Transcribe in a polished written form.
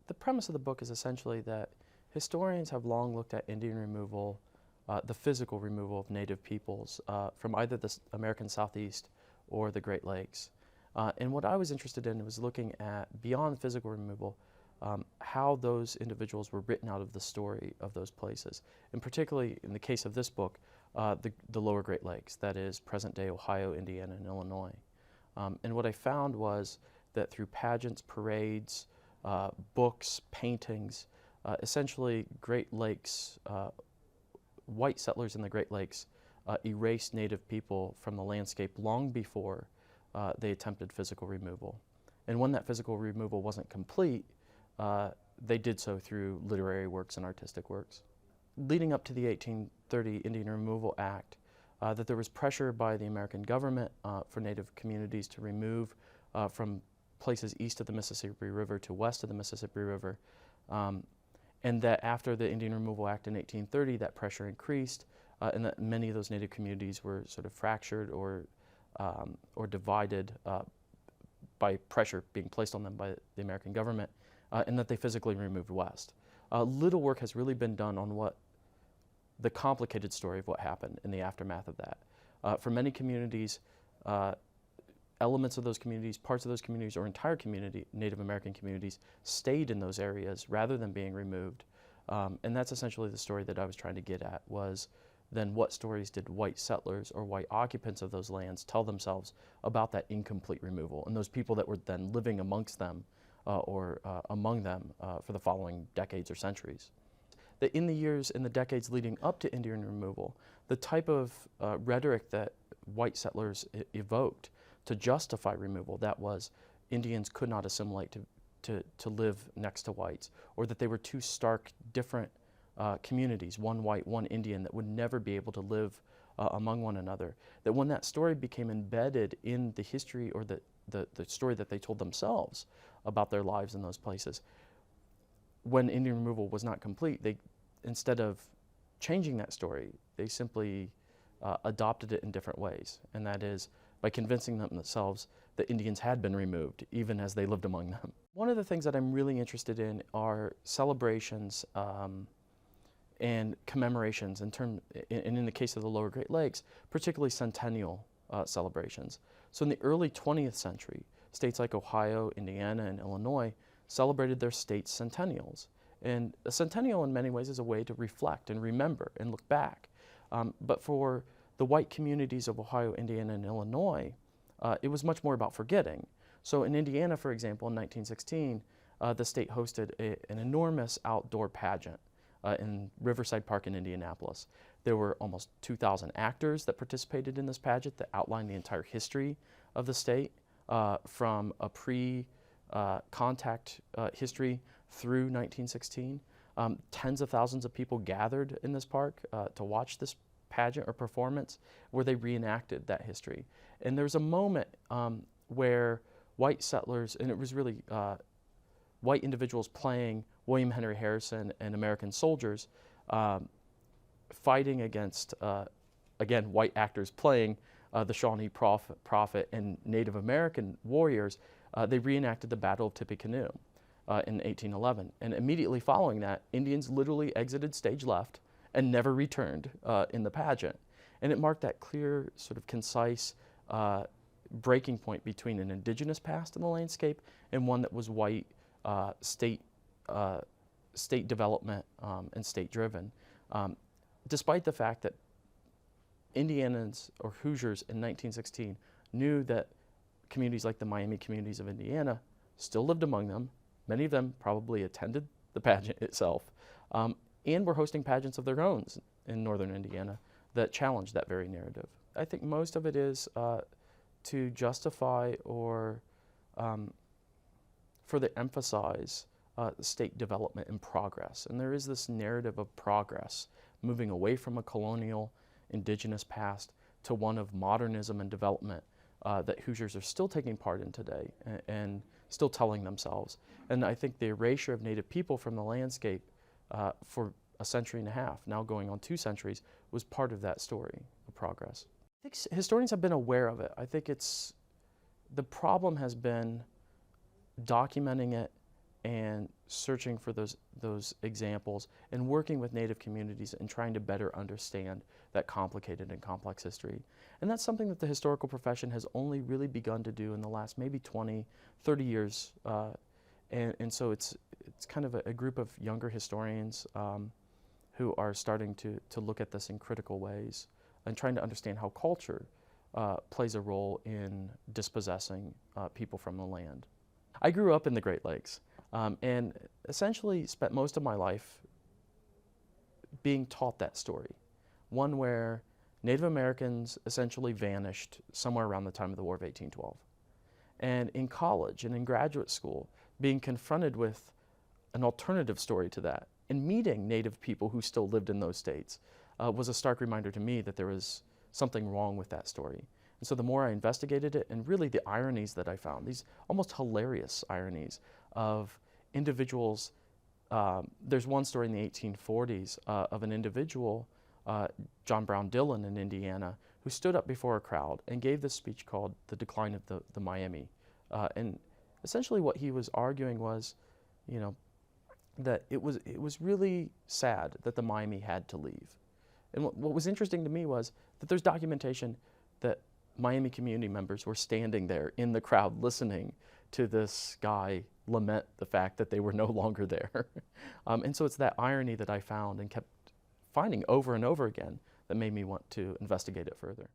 The premise of the book is essentially that historians have long looked at Indian removal, the physical removal of native peoples from either the American Southeast or the Great Lakes. And what I was interested in was looking at, beyond physical removal, how those individuals were written out of the story of those places. And particularly in the case of this book, the lower Great Lakes, that is present-day Ohio, Indiana, and Illinois. And what I found was that through pageants, parades, books, paintings, essentially Great Lakes, white settlers in the Great Lakes erased native people from the landscape long before they attempted physical removal. And when that physical removal wasn't complete, they did so through literary works and artistic works. Leading up to the 1830 Indian Removal Act, that there was pressure by the American government for native communities to remove from places east of the Mississippi River to west of the Mississippi River, and that after the Indian Removal Act in 1830, that pressure increased, and that many of those native communities were sort of fractured or divided by pressure being placed on them by the American government, and that they physically removed west. Little work has really been done on the complicated story of what happened in the aftermath of that. For many communities, elements of those communities, parts of those communities, or entire community, Native American communities, stayed in those areas rather than being removed. And that's essentially the story that I was trying to get at, was then what stories did white settlers or white occupants of those lands tell themselves about that incomplete removal, and those people that were then living amongst them or among them for the following decades or centuries. That in the decades leading up to Indian removal, the type of rhetoric that white settlers evoked to justify removal, that was Indians could not assimilate to live next to whites, or that they were two stark, different communities, one white, one Indian, that would never be able to live among one another. That when that story became embedded in the history or the story that they told themselves about their lives in those places, when Indian removal was not complete, they, instead of changing that story, they simply adopted it in different ways, and that is by convincing themselves that Indians had been removed, even as they lived among them. One of the things that I'm really interested in are celebrations and commemorations and in the case of the lower Great Lakes, particularly centennial celebrations. So in the early 20th century, states like Ohio, Indiana, and Illinois celebrated their state's centennials. And a centennial in many ways is a way to reflect and remember and look back. But for the white communities of Ohio, Indiana, and Illinois, it was much more about forgetting. So in Indiana, for example, in 1916, the state hosted an enormous outdoor pageant in Riverside Park in Indianapolis. There were almost 2,000 actors that participated in this pageant that outlined the entire history of the state from a pre-contact history through 1916. Tens of thousands of people gathered in this park to watch this pageant or performance where they reenacted that history. And there was a moment where white settlers, and it was really white individuals playing William Henry Harrison and American soldiers fighting against, again, white actors playing the Shawnee Prophet and Native American warriors. They reenacted the Battle of Tippecanoe in 1811. And immediately following that, Indians literally exited stage left and never returned in the pageant. And it marked that clear, sort of concise breaking point between an indigenous past in the landscape and one that was white, state development and state-driven. Despite the fact that Indianans or Hoosiers in 1916 knew that communities like the Miami communities of Indiana still lived among them, many of them probably attended the pageant itself, and were hosting pageants of their own in northern Indiana that challenged that very narrative. I think most of it is to justify or further emphasize state development and progress. And there is this narrative of progress, moving away from a colonial, indigenous past to one of modernism and development that Hoosiers are still taking part in today and still telling themselves. And I think the erasure of Native people from the landscape for a century and a half, now going on 2 centuries, was part of that story of progress. I think historians have been aware of it. I think the problem has been documenting it and searching for those examples and working with Native communities and trying to better understand that complicated and complex history. And that's something that the historical profession has only really begun to do in the last maybe 20, 30 years. And so it's kind of a group of younger historians who are starting to look at this in critical ways and trying to understand how culture plays a role in dispossessing people from the land. I grew up in the Great Lakes and essentially spent most of my life being taught that story, one where Native Americans essentially vanished somewhere around the time of the War of 1812. And in college and in graduate school, being confronted with an alternative story to that and meeting Native people who still lived in those states was a stark reminder to me that there was something wrong with that story. And so the more I investigated it, and really the ironies that I found, these almost hilarious ironies of individuals. There's one story in the 1840s of an individual, John Brown Dillon in Indiana, who stood up before a crowd and gave this speech called The Decline of the Miami. And essentially what he was arguing was, you know, that it was really sad that the Miami had to leave. And what was interesting to me was that there's documentation that Miami community members were standing there in the crowd listening to this guy lament the fact that they were no longer there. And so it's that irony that I found and kept finding over and over again that made me want to investigate it further.